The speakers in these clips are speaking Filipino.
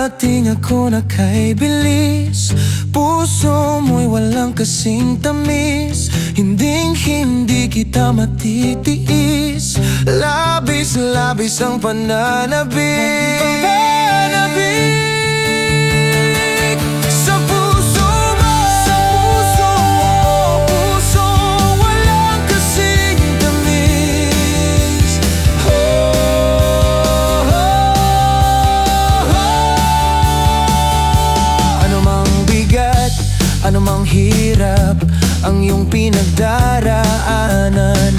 Darating ako na kay bilis, puso mo'y walang kasing tamis. Hindi kita matitiis, labis ang pananabik. Sa puso mo, puso walang kasing tamis. Anumang bigat, anumang hirap ang iyong pinagdaraanan,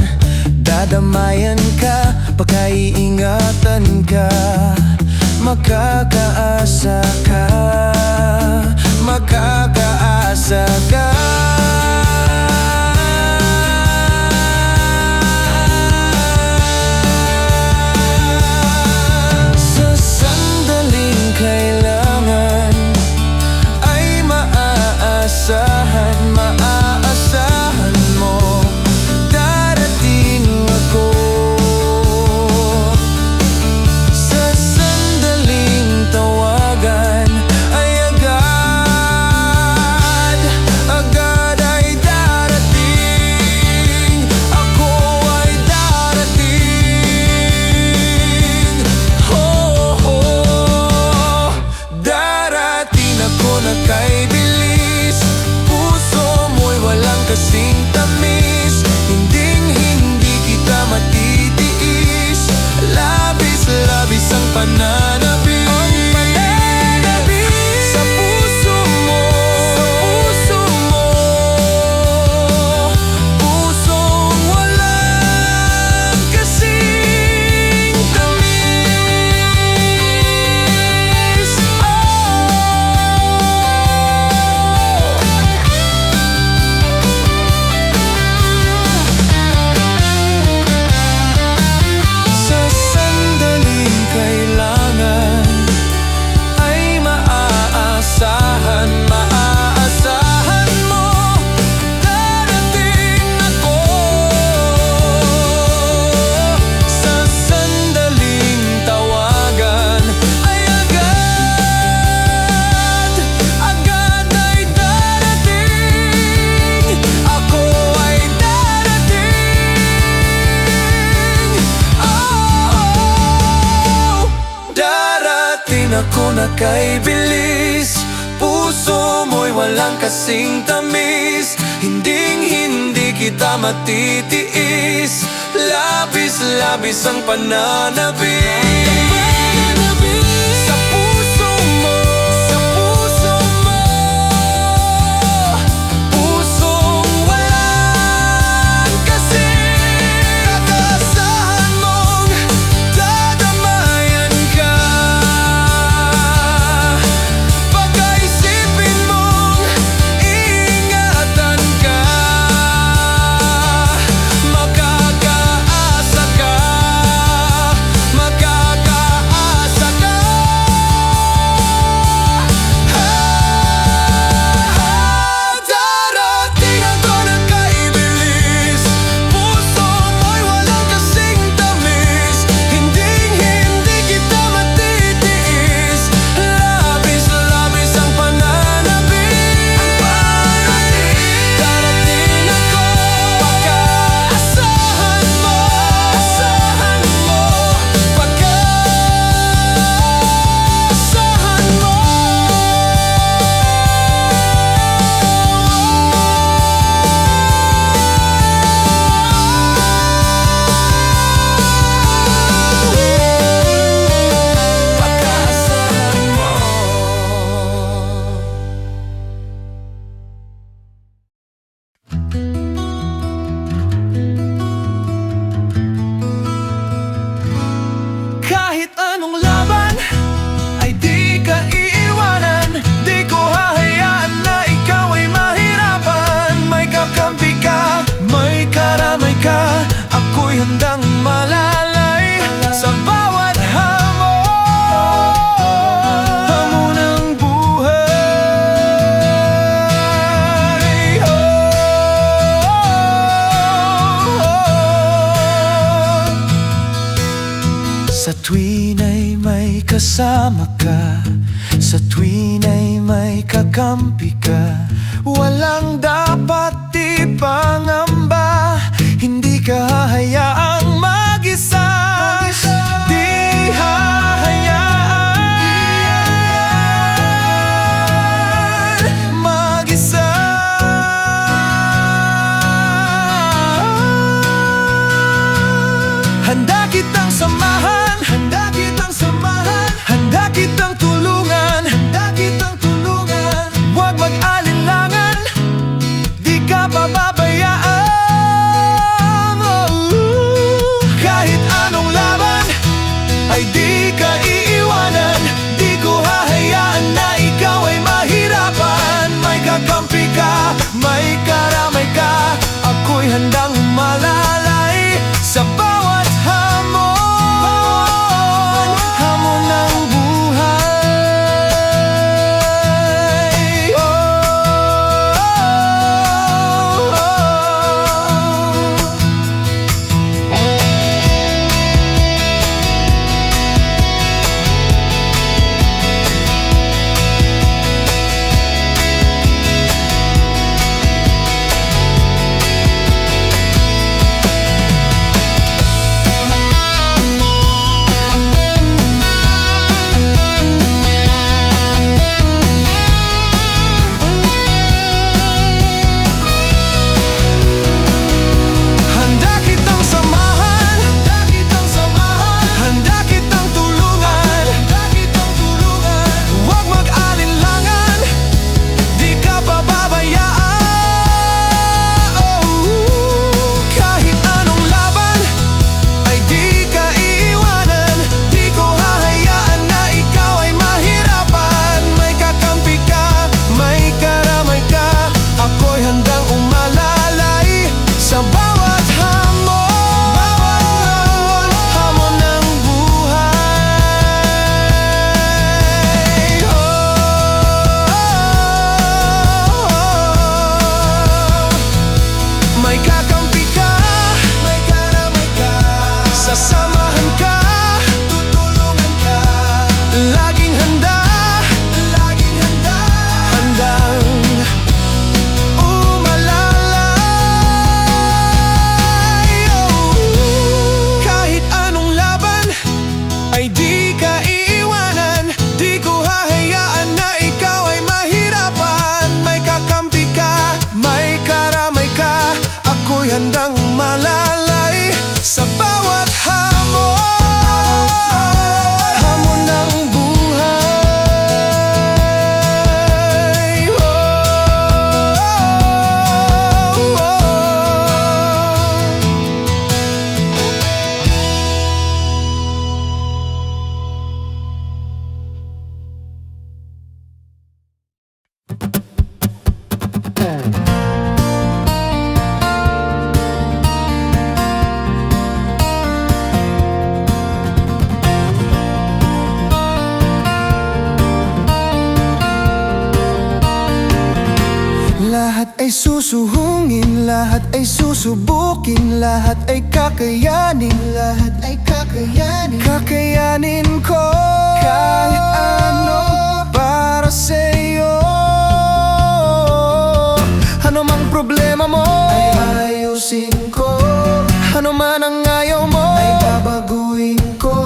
dadamayan ka, pagkaiingatan ka, makakaasa ka, makakaasa ka. Sa sandaling kailangan ay maaasahan mo, darating ako. Sa sandaling tawagan ay agad ay darating. Ako ay darating. Darating ako na kay bilis, puso mo'y walang kasing tamis. Hindi kita matitiis, labis ang pananabik. Sa puso mo, pusong walang kasing tamis. Sa sandaling kailangan ay maaasahan mo, darating ako. Sa sandaling tawagan ay agad ay darating. Ako ay darating. Darating ako na kay bilis, puso mo'y walang kasing tamis. Hindi kita matitiis, labis ang pananabik. Sa puso mo, pusong walang kasing. Kakasahan mong dadamayan ka, pagkaisipin mong iingatan ka, makakaasa ka, makakaasa ka. Sa tuwin ay may kasama ka, sa tuwin ay may kakampi ka. Walang dapat ipangamba, hindi ka hahayaang mag-isa. Di hahayaan mag-isa. Handa kitang samahan, handa kitang samahan, handa kitang tulungan, handa kitang tulungan. Huwag mag-alinlangan, di ka pababayaan. Kahit anong laban, ay di ka iiwanan. Di ko hahayaan na ikaw ay mahirapan. May kakampi ka, may karamay ka, ako'y handang umalalay sa bawat hamon, hamon ng buhay. Handa kitang samahan, handa kitang samahan, handa kitang tulungan, handa kitang tulungan. Huwag mag-alinlangan, di ka pababayaan. Kahit anong laban, ay di ka iiwanan. Di ko hahayaan na ikaw ay mahirapan. May kakampi ka, may karamay ka, ako'y handang umalalay sa bawat hamon, hamon ng buhay. May kakampi ka, may karamay ka, sasamahan ka, tutulungan ka. Laging handa, laging handa, handang umalalay. Kahit anong laban, ay di ka iiwanan. Di ko hahayaan na ikaw ay mahirapan. May kakampi ka, may karamay ka, ako'y handang umalalay sa bawat hamon, hamon ng buhay. Lahat ay susuhungin, lahat ay susubukin, lahat ay kakayanin, lahat ay kakayanin. Kakayanin ko kahit ano para sa'yo. Ano mang problema mo, ay ayusin ko. Ano man ang ayaw mo, ay babaguhin ko.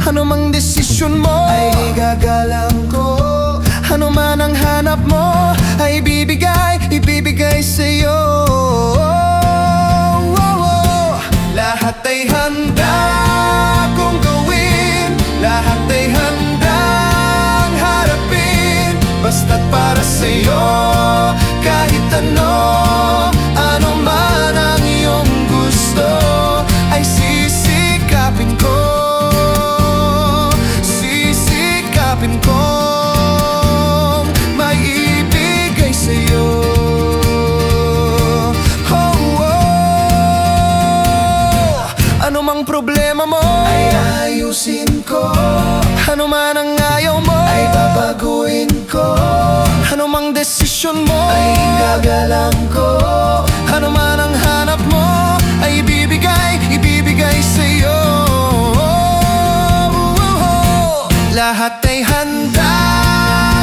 Ano mang desisyon mo, ay igagalang ko. Ano man ang hanap mo, ay ibibigay sa'yo. Lahat ay handa kong gawin, lahat ay handang harapin. Basta't para sa'yo, kahit ano, ano man ang iyong gusto, ay sisikapin ko, sisikapin ko. Ano mang problema mo, ay ayusin ko. Ano man ang ayaw mo, ay babaguhin ko. Ano mang desisyon mo, ay gagalang ko. Ano man ang hanap mo, ay ibibigay sa'yo. Lahat ay handa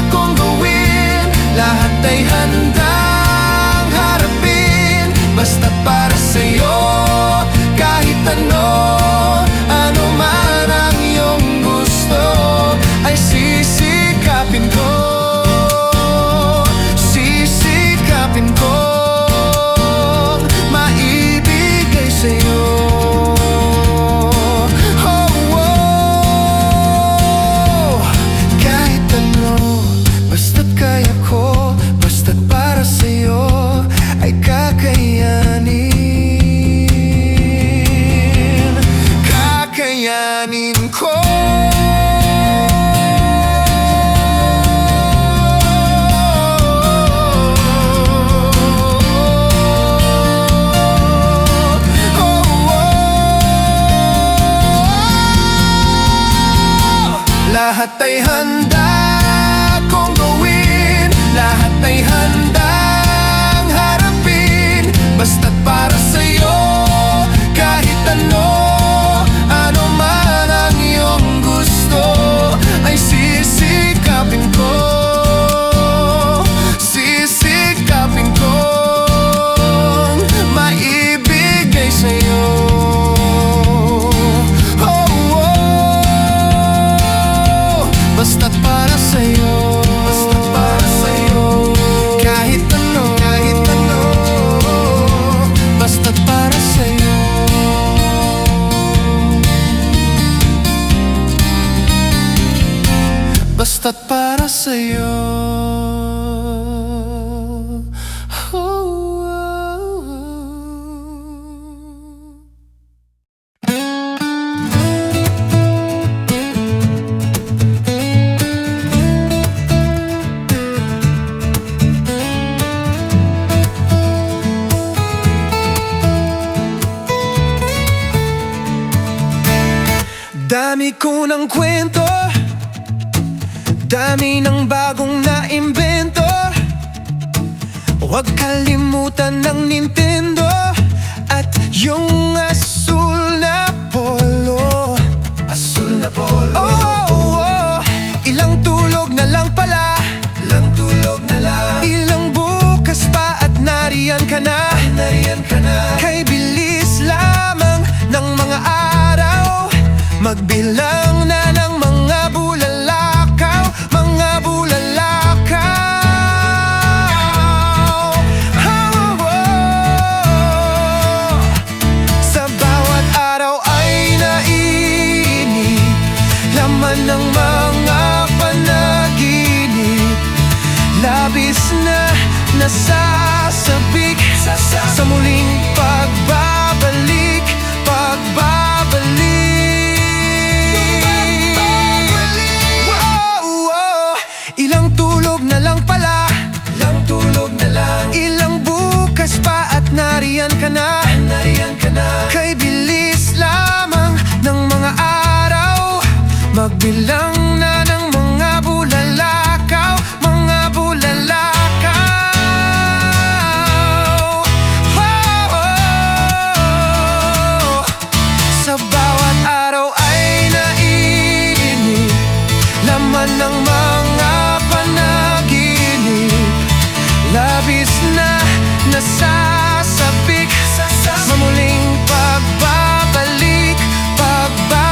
kong gawin, lahat ay handang harapin, basta't para sa'yo. Kahit ano, ano man ang iyong gusto, ay sisikapin ko. Sisikapin kong maibigay sa'yo. Kakayanin ko. Lahat ay handa kong gawin, lahat ay handang harapin, basta't para sa'yo. Kahit ano, ano man ang iyong gusto, ay sisikapin ko. Sisikapin kong maibigay sa'yo. Basta't para sa'yo, basta't para sa'yo. Kahit ano, basta't para sa'yo. Basta't para sa'yo. Dami ko ng kwento, dami ng bagong naimbento. Huwag kalimutan ng Nintendo at yung asul na polo. Asul na polo. Oh. Ilang tulog na lang pala, ilang tulog na lang. Ilang bukas pa at nariyan ka na, nariyan ka na. Kay bilis lamang ng mga araw, magbilang na ng mga bulalakaw, mga bulalakaw. Sa bawat araw ay naiinip, laman ng mga panaginip, labis na nasasabik sa muling pagbabalik, pagbabalik. Ilang tulog na lang pala, ilang tulog na lang. Ilang bukas pa at nariyan ka na, nariyan ka na. Kay bilis lamang ng mga araw, magbilang na ng mga bulalakaw, mga bulalakaw. Sa bawat araw ay naiinip, laman ng mga panaginip, labis na nasasabik sa muling pagbabalik, pagbabalik.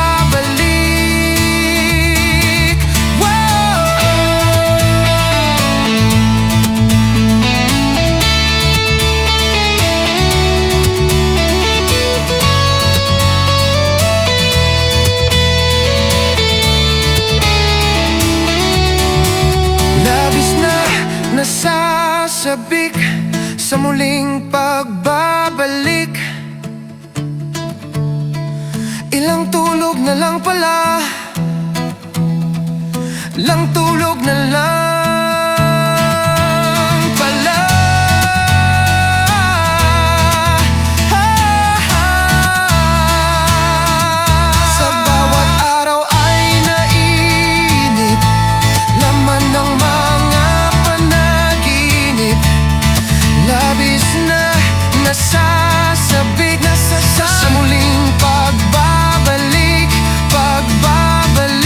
Labis na nasasabik sa muling pagbabalik. Ilang tulog na lang pala, ilang tulog na lang pala. Sa bawat araw ay naiinip, laman ng mga panaginip, labis na nasasabik sa muling pagbabalik, pagbabalik.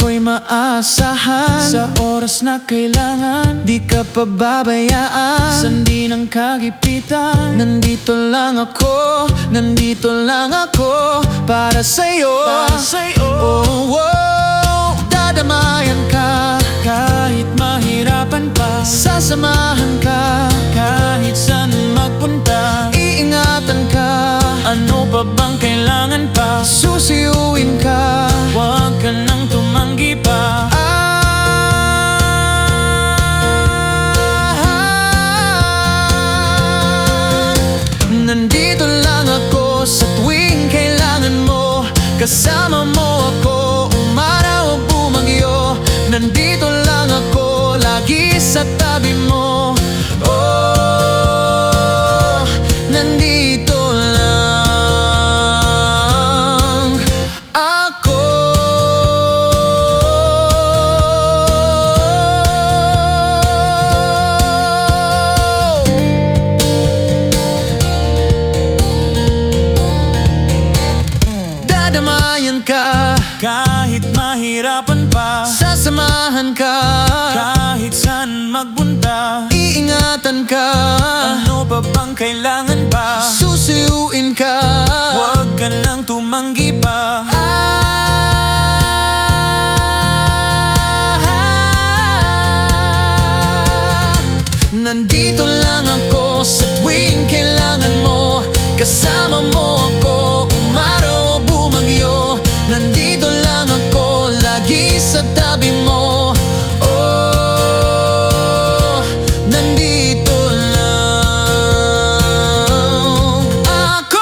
ako'y maasahan. Sa oras na kailangan, di ka pababayaan. Sandi ng kagipitan, nandito lang ako, nandito lang ako para sa'yo, oh, oh. Dadamayan ka kahit mahirapan pa, sasamahan ka kahit saan magpunta. Iingatan ka, ano pa bang kailangan pa? Susuyuin ka, huwag ka nang tumanggi pa. Nandito lang ako sa tuwing kailangan mo. Kasama mo ako, umaraw o bumagyo. Nandito lang ako, lagi sa tabi mo. Oh, nandito lang ako. Dadamayan ka kahit mahirapan pa, sasamahan ka kahit saan magpunta. Iingatan ka, ano pa bang kailangan pa? Susuyuin ka, huwag ka nang tumanggi pa. Nandito lang ako sa tuwing kailangan mo. Kasama mo ako, umaraw o bumagyo. Nandito lang ako, lagi sa tabi mo. Oh, nandito lang ako.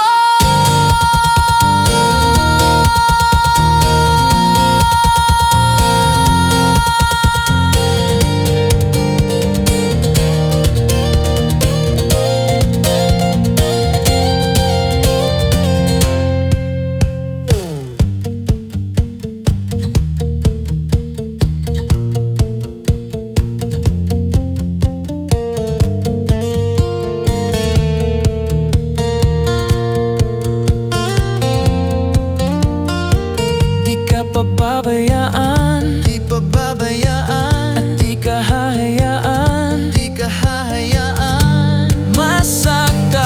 Pababayaan, di pababayaan, at di ka hahayaan, di ka hahayaan masaktan,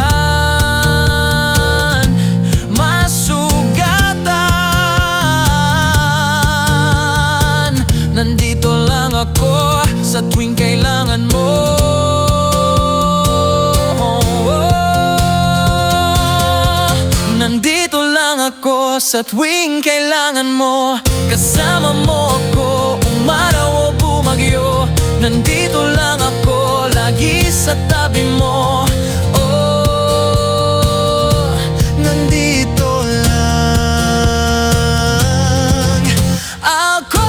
masugatan. Nandito lang ako sa tuwing kailangan mo. Nandito lang ako sa tuwing kailangan mo. Kasama mo ako, umaraw o bumagyo. Nandito lang ako, lagi sa tabi mo. Oh, nandito lang ako.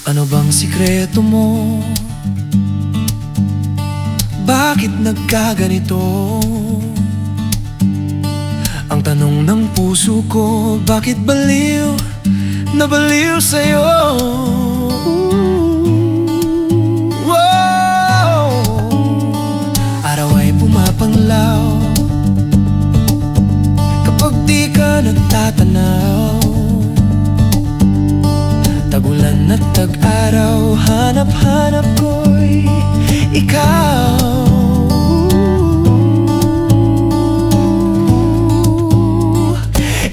Ano bang sikreto mo? Bakit nagkaganito? Ang tanong ng puso ko, bakit baliw na baliw sa'yo? Wow! Araw ay pumapanglaw kapag di ka nagtatanaw. Tagulan at tag-araw, hanap-hanap ko'y ikaw.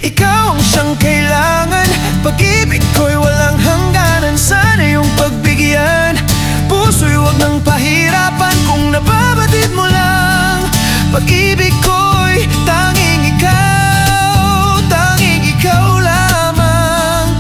Ikaw ang siyang kailangan, pag-ibig ko'y walang hangganan. Sana iyong pagbigyan, puso'y huwag nang pahirapan. Kung nababatid mo lang, pag-ibig ko'y tanging ikaw, tanging ikaw lamang.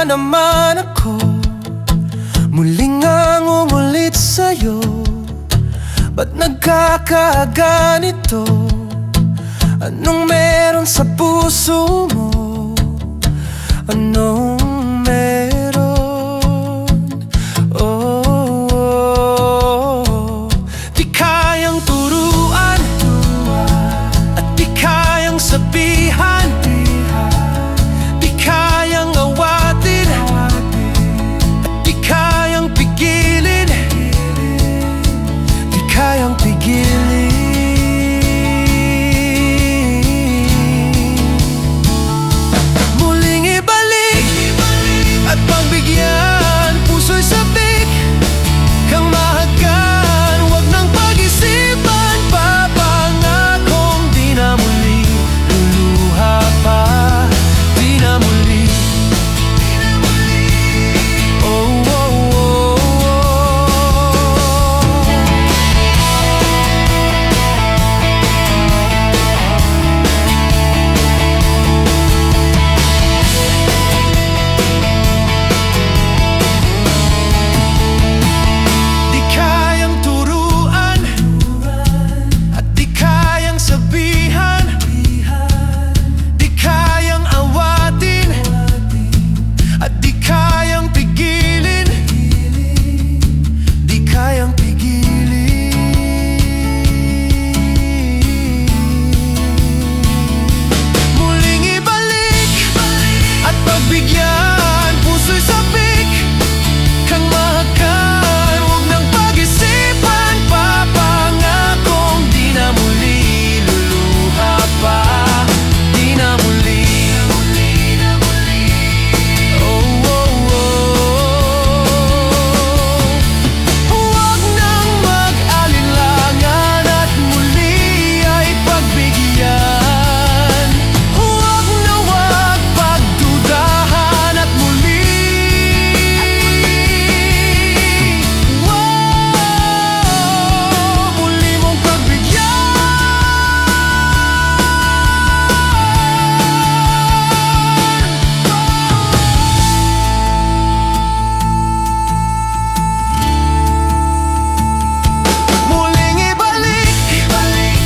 na naman ako, muling nangungulit sa'yo. Ba't nagkakaganito? Anong meron sa puso mo? Anong meron? Oh, di kayang turuan at di kayang sabihan, di kayang awatin at di kayang pigilin, di kayang pigilin. Muling ibalik at pagbigyan, puso'y sabik kang mahagan. Huwag nang pag-isipan pa, pangakong di na muli luluha pa, di na muli. Oh, oh, oh, di kayang turuan at di kayang sabihan, di kayang awatin at di kayang pigilin, di kayang pigilin. Muling ibalik at pagbigyan, puso'y sabik kang mahagan. Huwag nang pag-isipan pa, pangakong di na muli luluha pa, di na muli. Oh, oh, oh. Huwag nang mag-alinlangan at muli ay pagbigyan. Huwag na huwag pagdudahan at muli. Wow, muli mong pagbigyan. Muling ibalik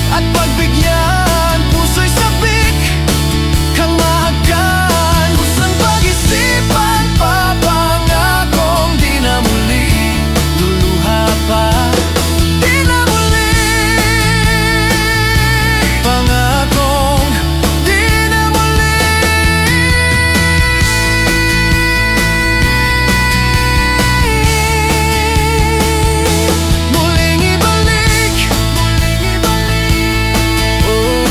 at pagbigyan, puso'y sabik kang mahagan. Kusang pag-isipan pa, pangakong di na muli luluha pa, di na muli. Pangakong di na muli. Muling ibalik, oh, oh,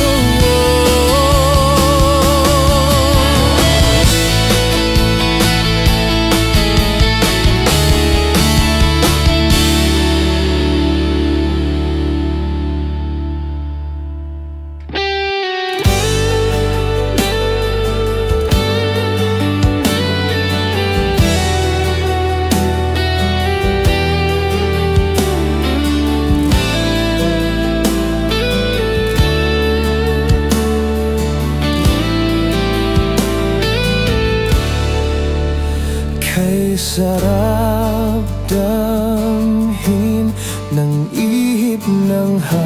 kay sarap damhin ng ihip ng hangin.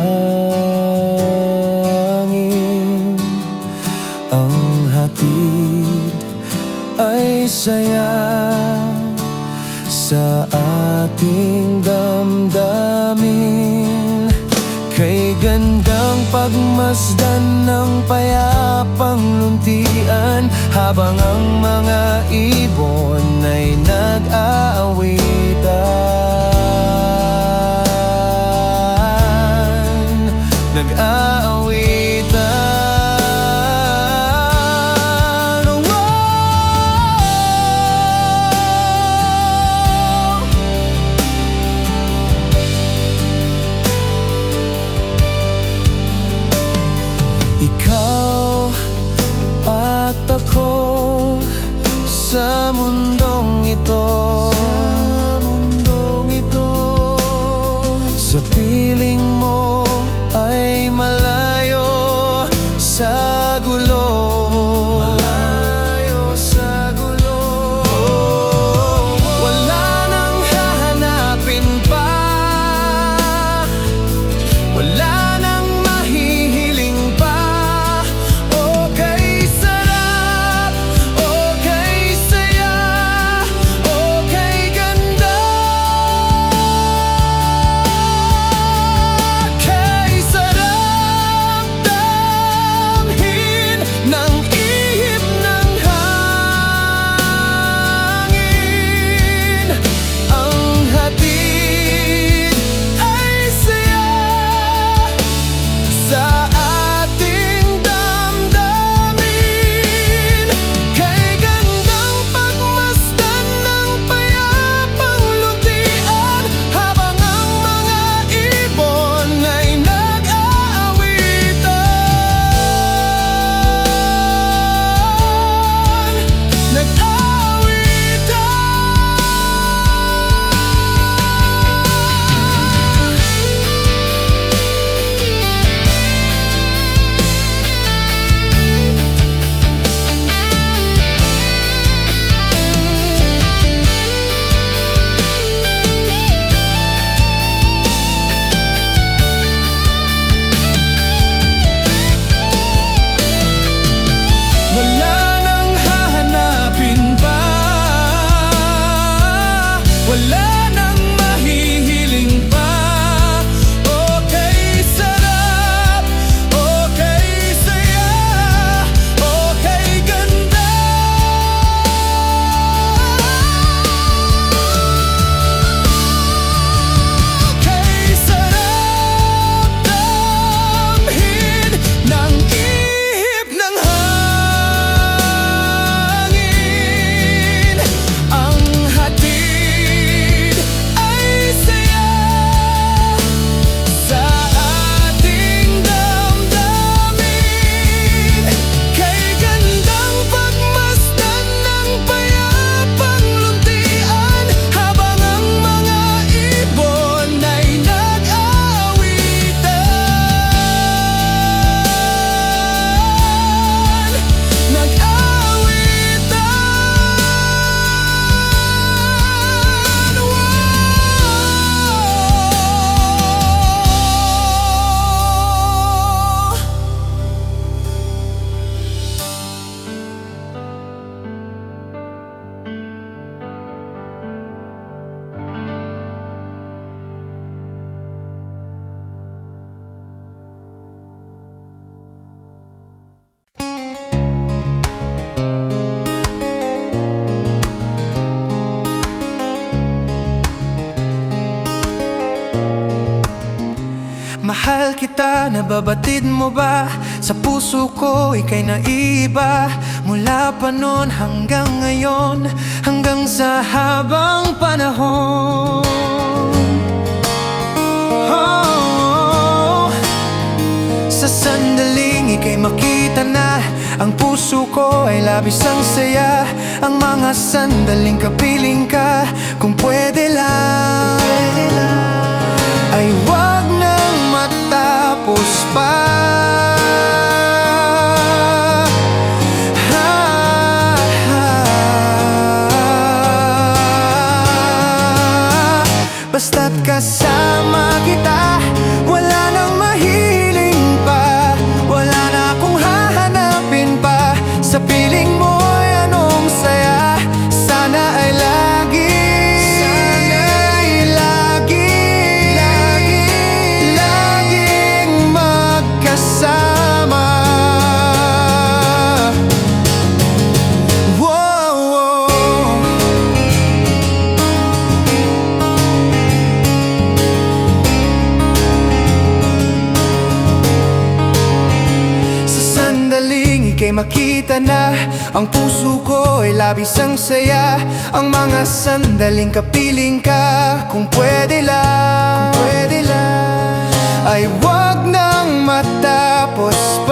Ang hatid ay saya sa ating damdamin. Kay gandang pagmasdan ng payapang luntian, habang ang mga ibon ay nag-aawitan, nag-aawitan. Oh, ikaw at ako sa mundong ito, sa piling mo ay malayo sa gulo, malayo sa gulo. ba, nababatid mo ba? Sa puso ko, ika'y naiba. Mula pa noon hanggang ngayon, hanggang sa habang panahon. Sa sandaling ika'y makita na, ang puso ko ay labis ang saya. Ang mga sandaling kapiling ka, kung pwede lang, ay wag nang matapos pa. Basta't kasama kita, wala nang mahiling pa. Wala na akong hahanapin pa. Sa piling mo ay anong saya. Sana ay lagi, laging magkasama. Ika'y makita na, ang puso ko ay labis ang saya. Ang mga sandaling kapiling ka, kung pwede lang, ay wag nang matapos pa.